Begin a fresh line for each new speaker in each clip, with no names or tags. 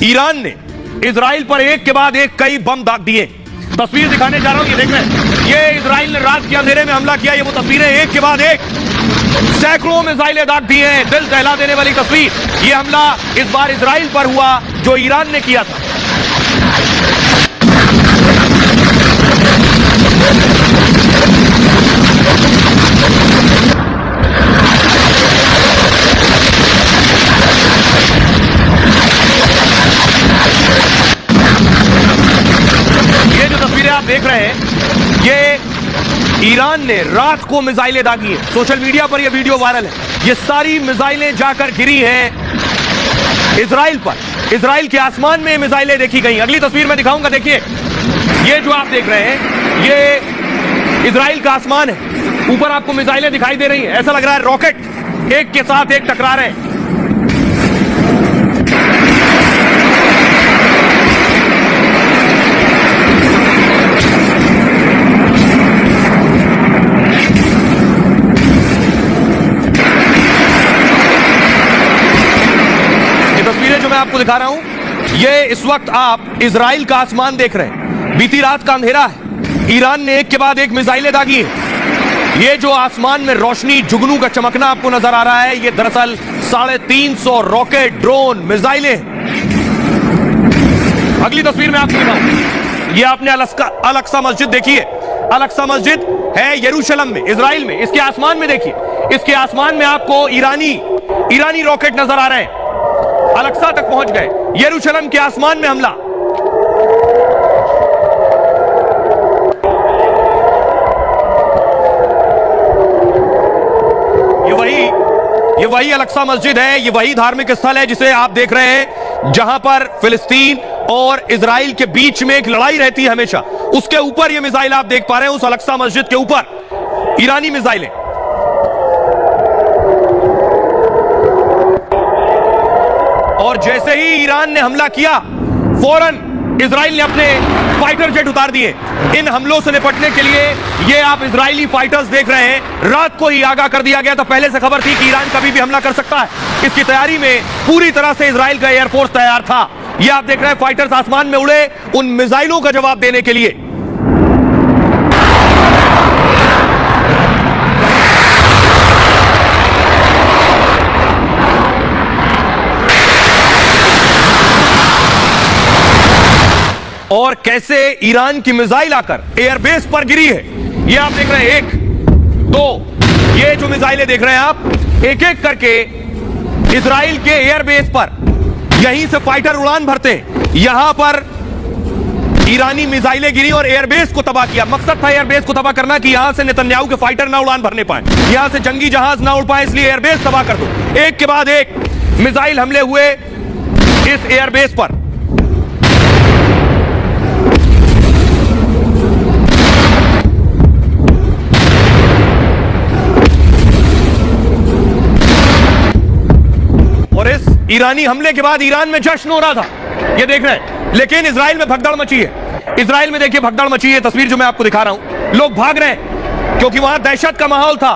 Iran ने Israel पर एक के बाद एक कई बम दाग दिए। तस्वीर दिखाने जा रहा हूं, ये देख रहे हैं, ये इजराइल ने रात के अंधेरे में हमला किया। ये वो तस्वीरें, एक के बाद एक सैकड़ों मिसाइलें दाग दी हैं। दिल दहला देने वाली तस्वीर। ये हमला इस बार इजराइल पर हुआ जो ईरान ने किया था। ये जो तस्वीरें आप देख रहे हैं, ये ईरान ने रात को मिसाइलें दागी हैं। सोशल मीडिया पर यह वीडियो वायरल है। ये सारी मिसाइलें जाकर गिरी हैं इजराइल पर। इजराइल के आसमान में मिसाइलें देखी गई। अगली तस्वीर में दिखाऊंगा। देखिए, ये जो आप देख रहे हैं, ये इजराइल का आसमान है। ऊपर आपको मिसाइलें दिखाई दे रही हैं। ऐसा लग रहा है रॉकेट एक के साथ एक टकरा रहे हैं। जो मैं आपको दिखा रहा हूं, ये इस वक्त आप इजराइल का आसमान देख रहे हैं। बीती रात का अंधेरा है। ईरान ने एक के बाद एक मिसाइलें दागी हैं। ये जो आसमान में रोशनी, जुगनू का चमकना आपको नजर आ रहा है, ये दरअसल 350 रॉकेट, ड्रोन, मिसाइलें। अगली तस्वीर में आपको दिखाऊं, ये आपने अल-अक्सा मस्जिद देखी है। अल-अक्सा मस्जिद है यरूशलेम में, इजराइल में। इसके आसमान में देखिए, इसके आसमान में आपको ईरानी रॉकेट नजर आ रहे हैं। अल-अक्सा तक पहुंच गए। यरूशलेम के आसमान में हमला। ये वही अल-अक्सा मस्जिद है। ये वही धार्मिक स्थल है जिसे आप देख रहे हैं, जहां पर फिलिस्तीन और इजराइल के बीच में एक लड़ाई रहती है हमेशा। उसके ऊपर ये मिसाइल आप देख पा रहे हैं। उस अल-अक्सा मस्जिद के ऊपर ईरानी मिसाइलें। और जैसे ही ईरान ने हमला किया, फौरन इजराइल ने अपने फाइटर जेट उतार दिए। इन हमलों से निपटने के लिए ये आप इजरायली फाइटर्स देख रहे हैं। रात को ही आगाह कर दिया गया था, पहले से खबर थी कि ईरान कभी भी हमला कर सकता है। इसकी तैयारी में पूरी तरह से इजराइल का एयरफोर्स तैयार था। ये आप देख रहे हैं, फाइटर्स आसमान में उड़े उन मिसाइलों का जवाब देने के लिए। और कैसे ईरान की मिसाइल आकर एयरबेस पर गिरी है, ये आप देख रहे हैं। 1, 2, ये जो मिसाइलें देख रहे हैं आप, एक एक करके इजराइल के एयरबेस पर, यहीं से फाइटर उड़ान भरते हैं। यहां पर ईरानी मिसाइलें गिरी और एयरबेस को तबाह किया। मकसद था एयरबेस को तबाह करना कि यहां से नेतन्याहू के फाइटर ना उड़ान भरने पाए, यहां से जंगी जहाज ना उड़ पाए, इसलिए एयरबेस तबाह कर दो। एक के बाद एक मिसाइल हमले हुए इस एयरबेस पर। और इस ईरानी हमले के बाद ईरान में जश्न हो रहा था, ये देख रहे हैं। लेकिन इजराइल में भगदड़ मची है। इजराइल में देखिए भगदड़ मची है। तस्वीर जो मैं आपको दिखा रहा हूं, लोग भाग रहे हैं क्योंकि वहां दहशत का माहौल था।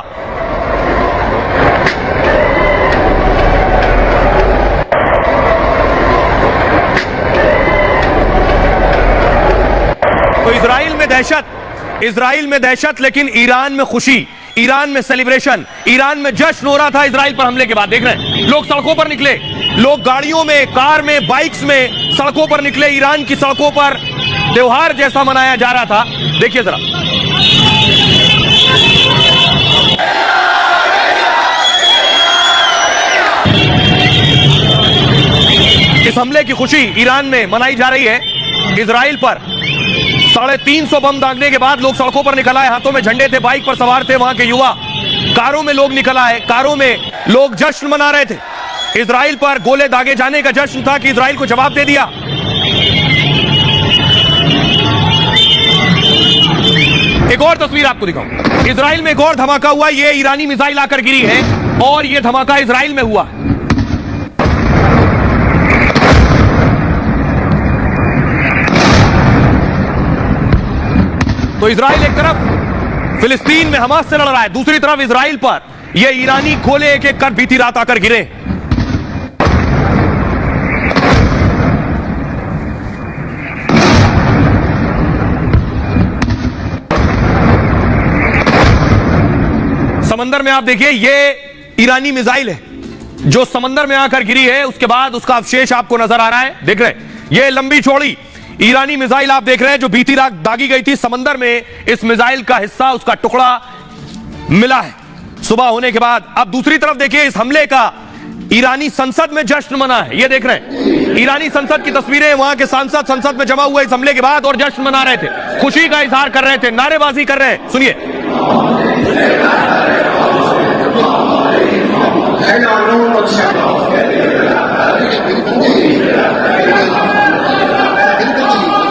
तो इजराइल में दहशत, लेकिन ईरान में खुशी, ईरान में सेलिब्रेशन, ईरान में जश्न हो रहा था इजराइल पर हमले के बाद। देख रहे हैं, लोग सड़कों पर निकले, लोग गाड़ियों में, कार में, बाइक्स में सड़कों पर निकले। ईरान की सड़कों पर त्योहार जैसा मनाया जा रहा था। देखिए जरा, इस हमले की खुशी ईरान में मनाई जा रही है। इजराइल पर 350 बम दागने के बाद लोग सड़कों पर निकल आए। हाथों में झंडे थे, बाइक पर सवार थे वहां के युवा, कारों में लोग निकल आए, कारों में लोग जश्न मना रहे थे। इजराइल पर गोले दागे जाने का जश्न था कि इजराइल को जवाब दे दिया। एक और तस्वीर आपको दिखाऊं, इजराइल में एक और धमाका हुआ। ये ईरानी मिसाइल आकर गिरी है और यह धमाका इजराइल में हुआ। तो इजराइल एक तरफ फिलिस्तीन में हमास से लड़ रहा है, दूसरी तरफ इजराइल पर ये ईरानी गोले एक एक कर बीती रात आकर गिरे। समंदर में आप देखिए, ये ईरानी मिसाइल है जो समंदर में आकर गिरी है। उसके बाद उसका अवशेष आपको नजर आ रहा है, देख रहे हैं, ये लंबी चौड़ी ईरानी मिसाइल आप देख रहे हैं जो बीती रात दागी गई थी समंदर में। इस मिसाइल का हिस्सा, उसका टुकड़ा मिला है सुबह होने के बाद। अब दूसरी तरफ देखिए, इस हमले का ईरानी संसद में जश्न मना है। ये देख रहे हैं ईरानी संसद की तस्वीरें, वहां के सांसद संसद में जमा हुए इस हमले के बाद और जश्न मना रहे थे, खुशी का इजहार कर रहे थे, नारेबाजी कर रहे हैं। सुनिए।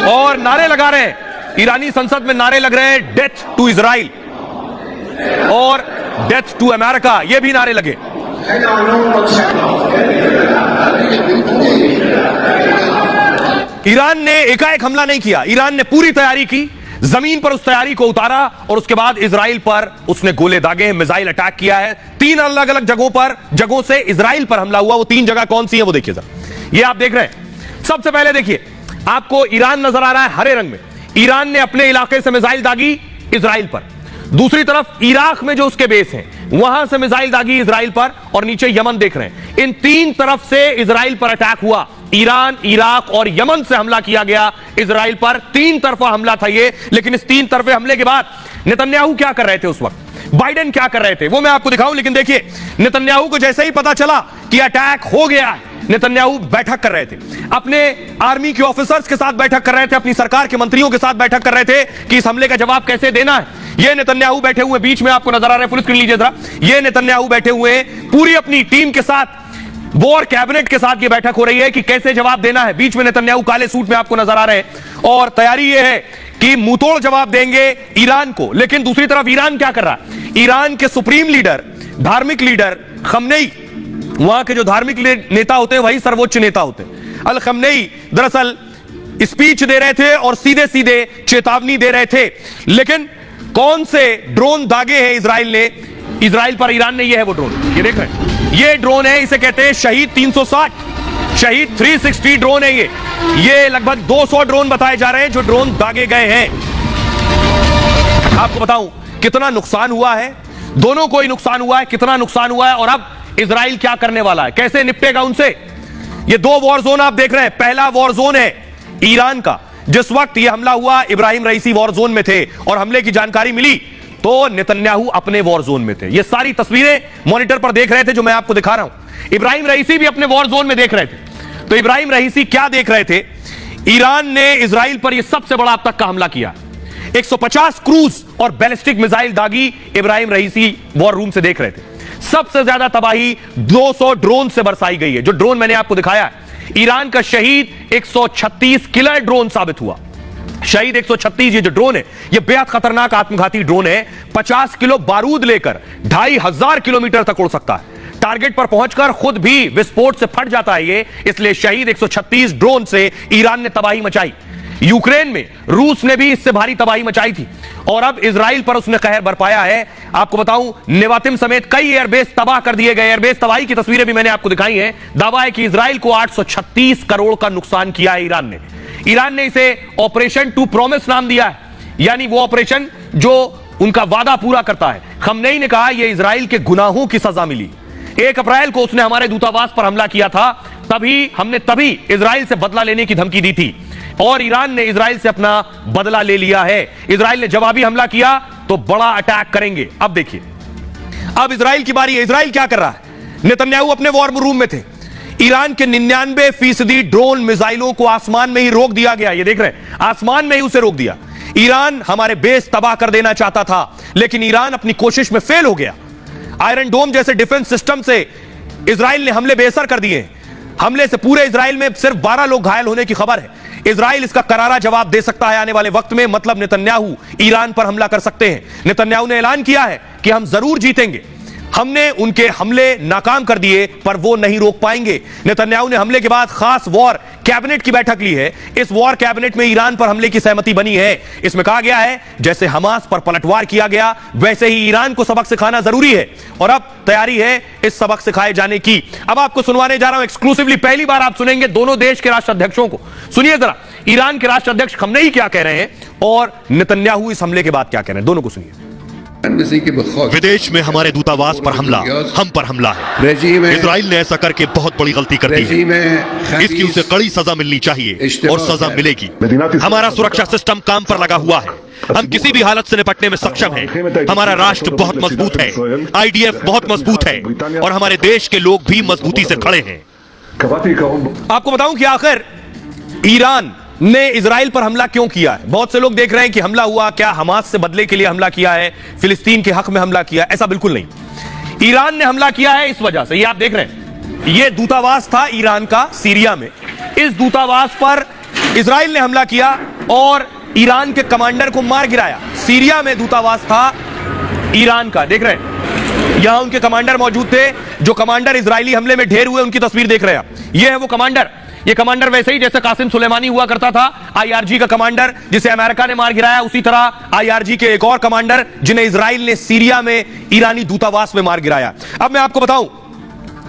और नारे लगा रहे हैं, ईरानी संसद में नारे लग रहे हैं, डेथ टू इजराइल और डेथ टू अमेरिका, ये भी नारे लगे। ईरान ने एकाएक हमला नहीं किया, ईरान ने पूरी तैयारी की, जमीन पर उस तैयारी को उतारा और उसके बाद इजराइल पर उसने गोले दागे, मिसाइल अटैक किया है। 3 अलग अलग जगहों से इजराइल पर हमला हुआ। वो 3 जगह कौन सी है वो देखिए जरा। ये आप देख रहे हैं, सबसे पहले देखिए आपको ईरान नजर आ रहा है हरे रंग में। ईरान ने अपने इलाके से मिसाइल दागी इजराइल पर। दूसरी तरफ इराक में जो उसके बेस हैं वहां से मिसाइल दागी इजराइल पर, और नीचे यमन देख रहे हैं। इन 3 तरफ से इजराइल पर अटैक हुआ। ईरान, इराक और यमन से हमला किया गया इजराइल पर। 3 तरफा हमला था ये। लेकिन इस 3 तरफे हमले के बाद नेतन्याहू क्या कर रहे थे उस वक्त, बाइडेन क्या कर रहे थे, वो मैं आपको दिखाऊं। लेकिन देखिए, नेतन्याहू को जैसे ही पता चला कि अटैक हो गया है, नेतन्याहू बैठक कर रहे थे, अपने आर्मी के ऑफिसर्स के साथ बैठक कर रहे थे, अपनी सरकार के मंत्रियों के साथ बैठक कर रहे थे कि इस हमले का जवाब कैसे देना है। ये नेतन्याहू बैठे हुए, बीच में आपको नजर आ रहा है, फुल स्क्रीन लीजिए जरा। ये नेतन्याहू बैठे हुए पूरी अपनी टीम के साथ, वॉर कैबिनेट के साथ ये बैठक हो रही है कि कैसे जवाब देना है। बीच में नेतन्याहू काले सूट में आपको नजर आ रहे हैं और तैयारी ये है कि मुंहतोड़ जवाब देंगे ईरान को। लेकिन दूसरी तरफ ईरान क्या कर रहा है, ईरान के सुप्रीम लीडर, धार्मिक लीडर खमनेई, वहां के जो धार्मिक नेता होते हैं वही सर्वोच्च नेता होते हैं, अल खमनेई दरअसल स्पीच दे रहे थे और सीधे सीधे चेतावनी दे रहे थे। लेकिन कौन से ड्रोन दागे हैं इजराइल ने, इजराइल पर ईरान ने, ये है वो ड्रोन, ये देख रहे हैं, ये ड्रोन है, इसे कहते हैं शहीद 360, शहीद 360 ड्रोन है ये लगभग 200 ड्रोन बताए जा रहे हैं जो ड्रोन दागे गए हैं। आपको बताऊं कितना नुकसान हुआ है, दोनों को ही नुकसान हुआ है, कितना नुकसान हुआ है और अब इजराइल क्या करने वाला है, कैसे निपटेगा उनसे। ये 2 वॉर जोन आप देख रहे हैं। पहला वॉर जोन है ईरान का, जिस वक्त यह हमला हुआ इब्राहिम रईसी वॉर जोन में थे और हमले की जानकारी मिली तो नेतन्याहू अपने वॉर जोन में थे। ये सारी तस्वीरें मॉनिटर पर देख रहे थे जो मैं आपको दिखा रहा हूं। इब्राहिम रईसी भी अपने वॉर जोन में देख रहे थे। तो इब्राहिम रईसी क्या देख रहे थे, ईरान ने इजराइल पर यह सबसे बड़ा अब तक का हमला किया। 150 क्रूज और बैलिस्टिक मिसाइल दागी इब्राहिम रईसी वॉर रूम से देख रहे थे। सबसे ज्यादा तबाही 200 ड्रोन से बरसाई गई है। जो ड्रोन मैंने आपको दिखाया है, ईरान का शहीद 136 किलर ड्रोन साबित हुआ। शहीद 136 ये जो ड्रोन है, ये बेहद खतरनाक आत्मघाती ड्रोन है। 50 किलो बारूद लेकर 2500 किलोमीटर तक उड़ सकता है। टारगेट पर पहुंचकर खुद भी विस्फोट से फट जाता है ये। इसलिए शहीद 136 ड्रोन से ईरान ने तबाही मचाई। यूक्रेन में रूस ने भी इससे भारी तबाही मचाई थी और अब इजराइल पर उसने कहर बरपाया है। आपको बताऊं, नेवातिम समेत कई एयरबेस तबाह कर दिए गए। एयरबेस तबाही की तस्वीरें भी मैंने आपको दिखाई हैं। दावा है कि इजराइल को 836 करोड़ का नुकसान किया है ईरान ने। ईरान ने इसे ऑपरेशन टू प्रॉमिस नाम दिया है, यानी वो ऑपरेशन जो उनका वादा पूरा करता है। खमनेई ने कहा यह इजराइल के गुनाहों की सजा मिली। 1 अप्रैल को उसने हमारे दूतावास पर हमला किया था, हमने तभी इजराइल से बदला लेने की धमकी दी थी और ईरान ने इजराइल से अपना बदला ले लिया है। इजराइल ने जवाबी हमला किया तो बड़ा अटैक करेंगे। अब देखिए, अब इजराइल की बारी है। इजराइल क्या कर रहा है, नेतन्याहू अपने वॉर रूम में थे। ईरान के 99% ड्रोन मिसाइलों को आसमान में ही रोक दिया गया। ये देख रहे हैं, आसमान में ही उसे रोक दिया। ईरान हमारे बेस तबाह कर देना चाहता था, लेकिन ईरान अपनी कोशिश में फेल हो गया। आयरन डोम जैसे डिफेंस सिस्टम से इजराइल ने हमले बेअसर कर दिए। हमले से पूरे इजराइल में सिर्फ 12 लोग घायल होने की खबर है। इजराइल इसका करारा जवाब दे सकता है आने वाले वक्त में। मतलब नेतन्याहू ईरान पर हमला कर सकते हैं। नेतन्याहू ने ऐलान किया है कि हम जरूर जीतेंगे। हमने उनके हमले नाकाम कर दिए पर वो नहीं रोक पाएंगे। नेतन्याहू ने हमले के बाद खास वॉर कैबिनेट की बैठक ली है। इस वॉर कैबिनेट में ईरान पर हमले की सहमति बनी है। इसमें कहा गया है जैसे हमास पर पलटवार किया गया वैसे ही ईरान को सबक सिखाना जरूरी है और अब तैयारी है इस सबक सिखाए जाने की। अब आपको सुनवाने जा रहा हूं एक्सक्लूसिवली, पहली बार आप सुनेंगे दोनों देश के राष्ट्राध्यक्षों को। सुनिए जरा, ईरान के राष्ट्राध्यक्ष खमनेई क्या कह रहे हैं और नेतन्याहू इस हमले के बाद क्या कह रहे हैं, दोनों को सुनिए।
विदेश में हमारे दूतावास पर हमला हम पर हमला है। इजराइल ने ऐसा करके बहुत बड़ी गलती कर दी है। इसकी उसे कड़ी सजा मिलनी चाहिए और सजा मिलेगी। हमारा सुरक्षा सिस्टम काम पर लगा हुआ है। हम किसी भी हालत से निपटने में सक्षम हैं। हमारा राष्ट्र बहुत मजबूत है, IDF बहुत मजबूत है और हमारे देश के लोग भी मजबूती से खड़े हैं।
आपको बताऊं कि आखिर ईरान ने इजराइल पर हमला क्यों किया है। बहुत से लोग देख रहे हैं कि हमला हुआ क्या हमास से बदले के लिए हमला किया है, फिलिस्तीन के हक में हमला किया है। ऐसा बिल्कुल नहीं। ईरान ने हमला किया है इस वजह से, ये आप देख रहे हैं, ये दूतावास था ईरान का सीरिया में। इस दूतावास पर इजराइल ने हमला किया और ईरान के कमांडर को मार गिराया। सीरिया में दूतावास था ईरान का, देख रहे हैं, यहां उनके कमांडर मौजूद थे। जो कमांडर इजरायली हमले में ढेर हुए उनकी तस्वीर देख रहे हैं आप। ये है वो कमांडर। ये कमांडर वैसे ही जैसे कासिम सुलेमानी हुआ करता था, IRG का कमांडर जिसे अमेरिका ने मार गिराया, उसी तरह IRG के एक और कमांडर जिन्हें इजराइल ने सीरिया में ईरानी दूतावास में मार गिराया। अब मैं आपको बताऊं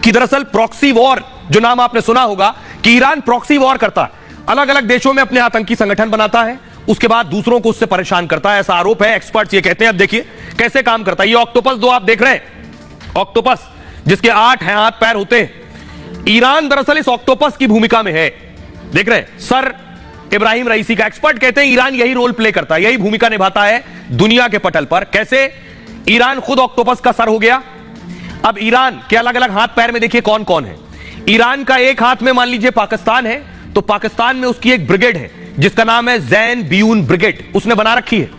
कि दरअसल प्रॉक्सी वॉर, जो नाम आपने सुना होगा कि ईरान प्रॉक्सी वॉर करता है, अलग अलग देशों में अपने आतंकी संगठन बनाता है, उसके बाद दूसरों को उससे परेशान करता है। ऐसा आरोप है, एक्सपर्ट्स ये कहते हैं। अब देखिए कैसे काम करता है। ये ऑक्टोपस दो आप देख रहे हैं, ऑक्टोपस जिसके 8 हाथ पैर होते हैं। ईरान दरअसल इस ऑक्टोपस की भूमिका में है, देख रहे हैं। सर इब्राहिम रईसी का एक्सपर्ट कहते हैं ईरान यही रोल प्ले करता है, यही भूमिका निभाता है दुनिया के पटल पर। कैसे ईरान खुद ऑक्टोपस का सर हो गया। अब ईरान के अलग अलग हाथ पैर में देखिए कौन कौन है। ईरान का एक हाथ में मान लीजिए पाकिस्तान है, तो पाकिस्तान में उसकी एक ब्रिगेड है जिसका नाम है जैन बियून ब्रिगेड, उसने बना रखी है।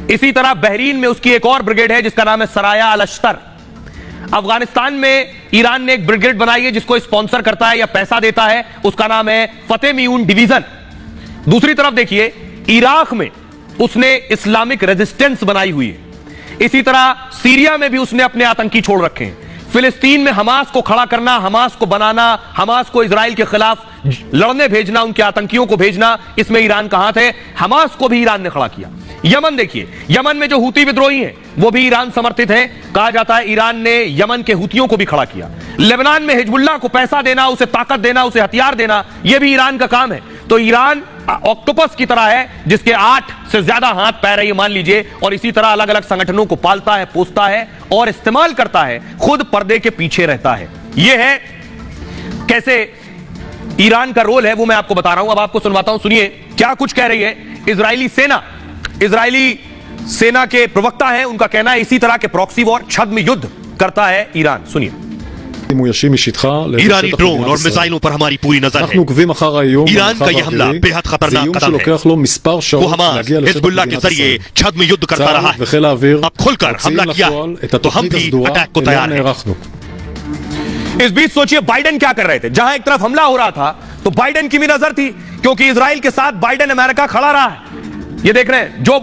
इसी तरह बहरीन में उसकी एक और ब्रिगेड है जिसका नाम है सराया अल अश्तर। अफगानिस्तान में ईरान ने एक ब्रिगेड बनाई है जिसको स्पॉन्सर करता है या पैसा देता है, उसका नाम है फतेह मियून डिवीजन। दूसरी तरफ देखिए इराक में उसने इस्लामिक रेजिस्टेंस बनाई हुई है। इसी तरह सीरिया में भी उसने अपने आतंकी छोड़ रखे हैं। फिलिस्तीन में हमास को खड़ा करना, हमास को बनाना, हमास को इजराइल के खिलाफ लड़ने भेजना, उनके आतंकियों को भेजना, इसमें ईरान का हाथ है। हमास को भी ईरान ने खड़ा किया। यमन देखिए, यमन में जो हुती विद्रोही हैं वो भी ईरान समर्थित हैं। कहा जाता है ईरान ने यमन के हुतियों को भी खड़ा किया। लेबनान में हिजबुल्लाह को पैसा देना, उसे ताकत देना, उसे हथियार देना, यह भी ईरान का काम है। तो ईरान ऑक्टोपस की तरह है जिसके 8 से ज्यादा हाथ पैर है, ये मान लीजिए, और इसी तरह अलग अलग संगठनों को पालता है, पोसता है और इस्तेमाल करता है, खुद पर्दे के पीछे रहता है। यह है कैसे ईरान का रोल है, वो मैं आपको बता रहा हूं। अब आपको सुनवाता हूं, सुनिए क्या कुछ कह रही है इजरायली सेना। इजरायली सेना के प्रवक्ता हैं, उनका कहना है इसी तरह के प्रॉक्सी वॉर, छद्म युद्ध करता है ईरान। सुनिए।
ईरानी ड्रोन और मिसाइलों पर हमारी पूरी नजर है। ईरान का यह हमला बेहद खतरनाक कदम है। वो हमास हिजबुल्लाह के जरिए छद्म युद्ध करता रहा है। अब खुलकर हमला किया है तो हम भी अटैक को तैयार हैं।
इस बीच सोचिए बाइडेन क्या कर रहे थे। जहां एक तरफ हमला हो रहा था तो बाइडेन की भी नजर थी, क्योंकि इजराइल के साथ बाइडेन अमेरिका खड़ा रहा है। ये देख रहे हैं जो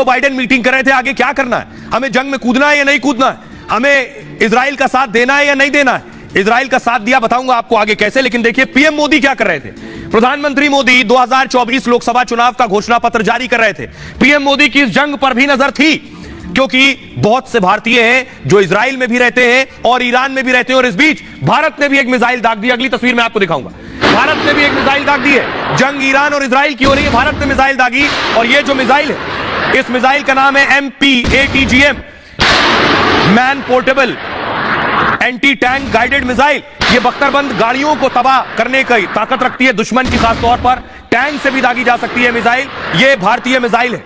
बाइडेन मीटिंग कर रहे थे, आगे क्या करना है, हमें जंग में कूदना है या नहीं कूदना है, हमें इजराइल का साथ देना है या नहीं देना है। इजराइल का साथ दिया, बताऊंगा आपको आगे कैसे। लेकिन देखिए पीएम मोदी क्या कर रहे थे। प्रधानमंत्री मोदी 2024 लोकसभा चुनाव का घोषणा पत्र जारी कर रहे थे। पीएम मोदी की इस जंग पर भी नजर थी, क्योंकि बहुत से भारतीय हैं जो इजराइल में भी रहते हैं और ईरान में भी रहते हैं। और इस बीच भारत ने भी एक मिसाइल दाग दी। अगली तस्वीर में आपको दिखाऊंगा। भारत ने भी एक मिसाइल दाग दी है। जंग ईरान और इजराइल की हो रही है, भारत ने मिसाइल दागी। और ये जो मिसाइल है, इस मिसाइल का नाम है MPATGM, man portable anti tank guided missile. ये बख्तरबंद गाड़ियों को तबाह करने की ताकत रखती है, दुश्मन की खास तौर पर। टैंक से भी दागी जा सकती है मिसाइल। ये भारतीय मिसाइल है।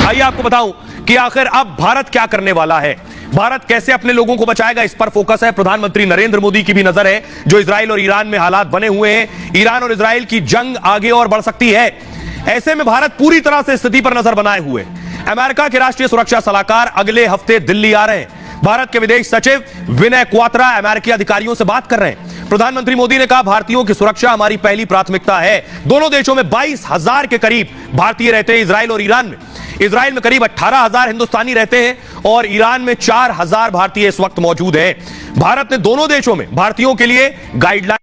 आइए आपको बताऊं कि आखिर अब भारत क्या करने वाला है, भारत कैसे अपने लोगों को बचाएगा, इस पर फोकस है। प्रधानमंत्री नरेंद्र मोदी की भी नजर है। जो इजराइल और ईरान में हालात बने हुए हैं, ईरान और इजराइल की जंग आगे और बढ़ सकती है। ऐसे में भारत पूरी तरह से स्थिति पर नजर बनाए हुए। अमेरिका के राष्ट्रीय सुरक्षा सलाहकार अगले हफ्ते दिल्ली आ रहे हैं। भारत के विदेश सचिव विनय क्वात्रा अमेरिकी अधिकारियों से बात कर रहे हैं। प्रधानमंत्री मोदी ने कहा, भारतीयों की सुरक्षा हमारी पहली प्राथमिकता है। दोनों देशों में 22,000 के करीब भारतीय रहते हैं, इजराइल और ईरान में। इजराइल में करीब 18,000 हिंदुस्तानी रहते हैं और ईरान में 4,000 भारतीय इस वक्त मौजूद हैं। भारत ने दोनों देशों में भारतीयों के लिए गाइडलाइन